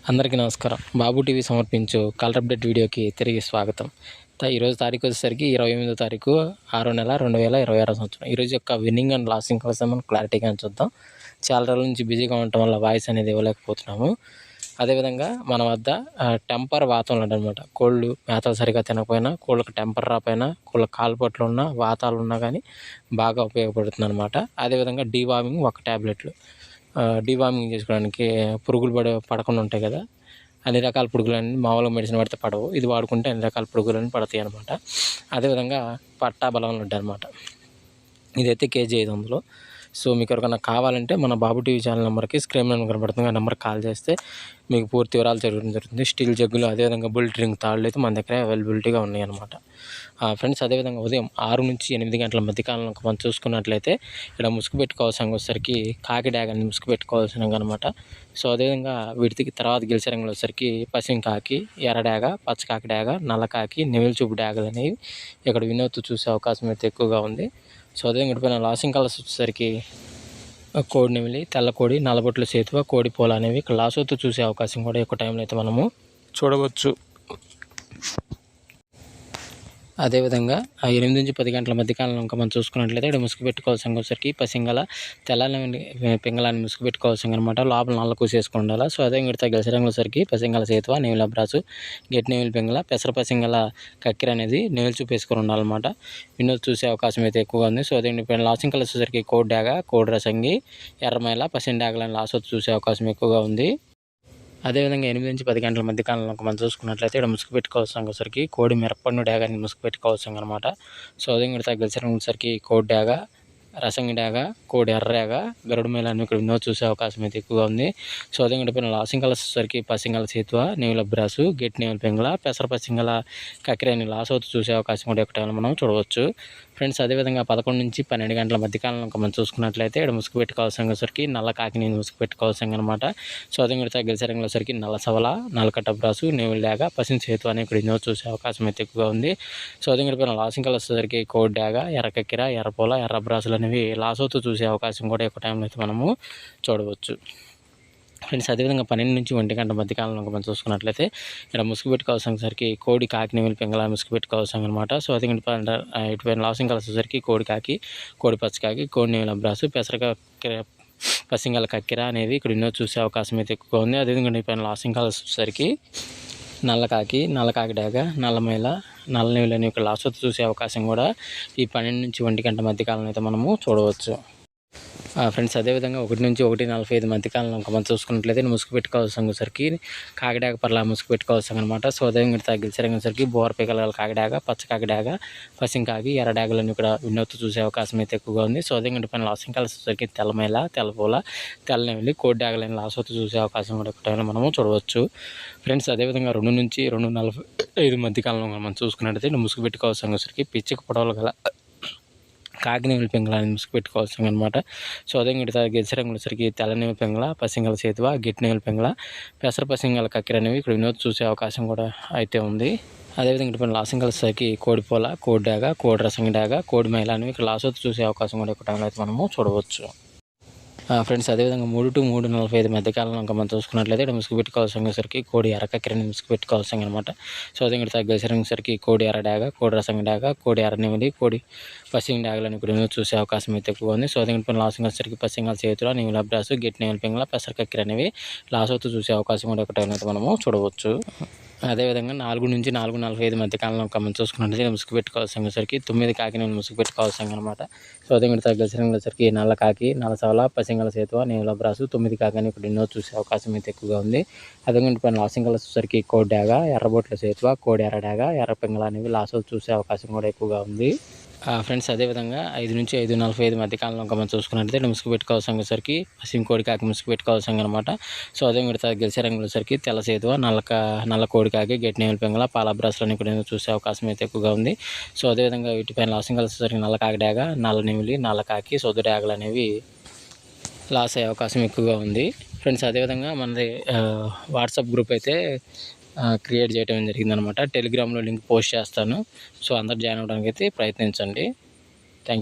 అందరికీ నమస్కారం. బాబు టీవీ సమర్పించు కలర్ అప్డేట్ వీడియోకి తిరిగి స్వాగతం. ఈరోజు తారీఖు వచ్చేసరికి 28వ తారీఖు 6వ నెల 2026 సంవత్సరం. ఈరోజు యొక్క విన్నింగ్ అండ్ లాసింగ్ కోసం మనం క్లారిటీగా చూద్దాం. చాలా రోజుల నుంచి బిజీగా ఉండటం వల్ల వాయిస్ అనేది ఇవ్వలేకపోతున్నాము. అదేవిధంగా మన వద్ద టెంపర్ వాతాలు అనమాట. కోళ్ళు మేతలు సరిగా తినకపోయినా, కోళ్ళకి టెంపర్ రాపోయినా, కోళ్ళకి కాలుపట్లు ఉన్నా, వాతాలు ఉన్నా కానీ బాగా ఉపయోగపడుతుంది అనమాట. అదేవిధంగా డీవార్మింగ్ ఒక ట్యాబ్లెట్లు డీవార్మింగ్ చేసుకోవడానికి పురుగులు పడకుండా ఉంటాయి కదా, అన్ని రకాల పురుగులన్నీ మామూలుగా మెడిసిన్ పడితే పడవు, ఇది వాడుకుంటే అన్ని రకాల పురుగులన్నీ పడతాయి అనమాట. అదేవిధంగా పట్టా బలం ఉంటాయి అనమాట. ఇదైతే కేజీ 500. సో మీకు ఎవరికైనా కావాలంటే మన బాబు టీవీ ఛానల్ నెంబర్కి స్క్రీన్ మీద కనబడుతుంది, ఆ నెంబర్కి కాల్ చేస్తే మీకు పూర్తి వివరాలు జరుగుతుంది. స్టీల్ జగ్గులు అదేవిధంగా బుల్ డ్రింక్ తాళ్ళు అయితే మన దగ్గర అవైలబిలిటీగా ఉన్నాయి అనమాట. ఫ్రెండ్స్, అదేవిధంగా ఉదయం 6 నుంచి 8 గంటల మధ్యకాలంలో మనం చూసుకున్నట్లయితే ఇక్కడ ముసుగు పెట్టుకోవాల్సిన వచ్చేసరికి కాకి డ్యాగని ముసుగు పెట్టుకోవాల్సిన అనమాట. సో అదేవిధంగా వీటికి తర్వాత గెలిచే రంగులు వచ్చేసరికి పసిం కాకి, ఎర్ర డ్యాగ, పచ్చకాకి డ్యాగ, నల్లకాకి, నెమిలి చూపు డ్యాగలు అనేవి ఇక్కడ వినోద్ చూసే అవకాశం అయితే ఎక్కువగా ఉంది. సో అదేవిధంగా ఇటుపైన లాసింగ్ కలర్స్ వచ్చేసరికి కోడి నెమిలి, తెల్లకోడి, నల్లబొట్ల సేతువ, కోడి పోల అనేవి ఇక్కడ లాసోతు చూసే అవకాశం కూడా ఎక్కువ టైంలో అయితే మనము చూడవచ్చు. అదేవిధంగా 8 నుంచి 10 గంటల మధ్యకాలంలో ఇంకా మనం చూసుకున్నట్లయితే ఇక్కడ ముసుగు పెట్టుకోవాల్సిన వచ్చరికి పసింగల తెల్లని పింగళాన్ని ముసుగు పెట్టుకోవాల్సిన అనమాట. లోపల నల్ల కూసేసుకుని ఉండాలి. సో అదే ఇంకటి గెలిచే రంగుల సరికి పసింగల సేతువ, నెమిలి అబ్రాసు, గెట్ నెమిలి పింగళ, పెసర పసింగల కక్కిర అనేది నెమిలి చూపేసుకొని ఉండాలన్నమాట. వినోద్ చూసే అవకాశం అయితే ఎక్కువగా ఉంది. సో అదే లాసింగ్ కలర్స్ వచ్చేసరికి కోడి డాగ, కోడి రసంగి, ఎర్రమైల, పసిన్ డాగలని లాసొత్తు చూసే అవకాశం ఎక్కువగా ఉంది. అదేవిధంగా 8 నుంచి 10 గంటల మధ్య కాలంలో మనం చూసుకున్నట్లయితే ఇక్కడ ముసుగు పెట్టుకోవాల్సిన వచ్చరికి కోడి మిరపండు డాగాని ముసుగు పెట్టుకోవాల్సిన అనమాట. సో అదే ఇక్కడ తగ్గించడానికి కోడి డాగ, రసంగి డాగ, కోడి ఎర్రడాగ, గరుడు మేళ అని ఇక్కడ వినోద్ చూసే అవకాశం అయితే ఎక్కువగా ఉంది. సో అదే ఇక్కడ లాసింగ్ కలర్స్ వచ్చరికి పసింగల సేతువ, నెమిలి అబ్రాసు, గెట్ నెమిలి పింగళ, పెసర పసింగల కక్కిరాని లాసౌత్ చూసే అవకాశం కూడా ఎక్కువ టైంలో మనం చూడవచ్చు. ఫ్రెండ్స్, అదేవిధంగా 11 నుంచి 12 గంటల మధ్యకాలంలో మనం చూసుకున్నట్లయితే ఇక్కడ ముసుగు పెట్టుకోవాల్సిన వచ్చరికి నల్ల కాకిని ముసుగు పెట్టుకోవాల్సిన అనమాట. సో అదే ఇక్కడ గెలిచే రంగుల వచ్చరికి నల్ల సవల, నల్లకట్ట బ్రాసు, నెమిలి డాగ, పసిన్ సేతు అని ఇక్కడ వినోద్ చూసే అవకాశం అయితే ఎక్కువగా ఉంది. సో అదే ఇక్కడ లాసింగ్ కలర్స్ వచ్చరికి కోడి డాగ, ఎర్ర కక్కిర, ఎర్రపోల, ఎర్ర బ్రాసులు అనేవి లాసౌత్ చూసే అవకాశం కూడా ఎక్కువ టైంలో అయితే మనము చూడవచ్చు. ఫ్రెండ్స్, అదేవిధంగా 12 నుంచి 1 గంట మధ్యకాలంలో మనం చూసుకున్నట్లయితే ఇక్కడ ముసుగు పెట్టుకోవాల్సిన సరికి కోడి కాకి, నెమిలి పింగళ ముసుగు పెట్టుకోవాల్సిన అనమాట. సో అదే ఇటుపైన లాసింగ్ కలర్స్ సరికి కోడి కాకి, కోడి పచ్చకాకి, కోడి నెమిలి అబ్రాసు, పెసరగా పసింగల కక్కిర అనేవి ఇక్కడ ఎన్నో చూసే అవకాశం అయితే ఎక్కువగా ఉంది. అదేవిధంగా ఇటుపైన లాసింగ్ కలర్స్ వచ్చేసరికి నల్లకాకి, నల్లకాకి డాగ, నల్లమైల, నల్ల నెమిలి అని ఇక్కడ లాస్ట్ చూసే అవకాశం కూడా ఈ 12 నుంచి 1 గంట మధ్యకాలంలో అయితే మనము చూడవచ్చు. ఫ్రెండ్స్, అదేవిధంగా 1 నుంచి 1:45 మధ్యకాలంలో మనం చూసుకున్నట్లయితే ముసుగు పెట్టుకోవాల్సిన సరికి కాకిడాగ పర్లా ముసుగు పెట్టుకోవాల్సిన అనమాట. సో అదేవిధంగా తగ్గించడం సరికి బోర పిగల కాకిడాగ, పచ్చ కాకిడాగ, పసింకాకి, ఎర్ర డాగలను ఇక్కడ వినోద్ చూసే అవకాశం అయితే ఎక్కువగా ఉంది. సో అదేవిధంగా పైన లాసింగ్ కలర్స్ సరికి తెల్లమైల, తెల్లపూల, తెల్లనెమిలి, కోడి డాగలని లాసొత్తు చూసే అవకాశం కూడా ఎక్కువ మనము చూడవచ్చు. ఫ్రెండ్స్, అదేవిధంగా 2 నుంచి 2:45 మధ్యకాలంలో మనం చూసుకున్నట్లయితే ముసుగు పెట్టుకోవాల్సిన సరికి పిచ్చిక పొడవలు గల కాకి నెమిలి పింగళ అని ముసుగు పెట్టుకోవాల్సిన అనమాట. సో అదే ఇక్కడ గెలిచే రంగుల సరికి తెల్ల నెమిలి పింగళ, పసింగల సేతువ, గిట్ నెమిలి పింగళ, పెసర పసింగల కక్కిర అనేవి ఇక్కడ వినోద్ చూసే అవకాశం కూడా అయితే ఉంది. అదేవిధంగా ఇక్కడ లాసింగ్ కలర్స్ సరికి కోడి పోల, కోడి డాగ, కోడి రసంగి డాగ, కోడి మైల అనేవి ఇక్కడ లాసొత్తు చూసే అవకాశం కూడా ఎక్కువ టైంలో అయితే మనము చూడవచ్చు. ఫ్రెండ్స్, అదేవిధంగా 3 to 3:45 మధ్యకాలంలో ఇంకా మనం చూసుకున్నట్లయితే ఇక్కడ ముసుగు పెట్టుకోవాల్సిన సరికి కోడి ఎర్రకక్కిరని ముసుగు పెట్టుకోవాల్సిన అనమాట. సో అదే ఇక్కడ తగ్గేసరికి సరికి కోడి ఎర్ర డాగ, కోడి రసంగి డాగ, కోడి ఎర్ర నెమిలి, కోడి పసింగ్ డాగలని కూడా చూసే అవకాశం అయితే ఎక్కువగా ఉంది. సో అదే ఇక్కడ లాసింగ్ వచ్చేసరికి పసింగల చేతులు, నెమిలి అబ్రాసు, గిట్ నెమిలి పింగళ, పెసర కక్కిర అనేవి లాసొత్తు చూసే అవకాశం కూడా ఎక్కువ టైం అయితే మనము చూడవచ్చు. అదేవిధంగా 4 నుంచి 4:45 మధ్యకాలంలో మనం చూసుకున్నట్లయితే ముసుగు పెట్టుకోవాల్సిన సరికి 9 కాకిని ముసుగు పెట్టుకోవాల్సిన అనమాట. సో అదే ఇక్కడ తగ్గేసరికి సరికి నల్ల కాకి, నల్ల సవల, పసింగల సేతువ, నెమిలి అబ్రాసు, 9 కాకని ఇక్కడ ఎన్నో చూసే అవకాశం అయితే ఎక్కువగా ఉంది. అదే పైన లాసింగ్ కలర్స్ సరికి కోడి డాగ, ఎర్రబొట్ల సేతువ, కోడి ఎర్ర డాగ, ఎర్ర పింగళ అనేవి లాసోలు చూసే అవకాశం కూడా ఎక్కువగా ఉంది. ఫ్రెండ్స్, అదేవిధంగా 5 నుంచి 5:45 మధ్యకాలంలో మనం చూసుకున్నట్లయితే ముసుగు పెట్టుకోవాల్సిన సరికి పసిం కోడి కాకి ముసుగు పెట్టుకోవాల్సిన అనమాట. సో అదే ఇక్కడ గెలిచే రంగుల సరికి తెల్ల సేతువ, నల్ల కోడి కాకి, గెట్ నెమిలి పింగళ, పాల బ్రష్లను ఇక్కడ చూసే అవకాశం అయితే ఎక్కువగా ఉంది. సో అదేవిధంగా వీటిపైన లాసింగ్ కలర్స్ సరికి నల్ల కాకి డాగ, నల్ల నెమిలి, నల్ల కాకి, సొద్దు డాగలు అనేవి లాస్ అయ్యే అవకాశం ఎక్కువగా ఉంది. ఫ్రెండ్స్, అదేవిధంగా మనది వాట్సాప్ గ్రూప్ అయితే క్రియేట్ చేయడం జరిగిందనమాట. టెలిగ్రామ్లో లింక్ పోస్ట్ చేస్తాను. సో అందరు జాయిన్ అవ్వడానికి అయితే ప్రయత్నించండి.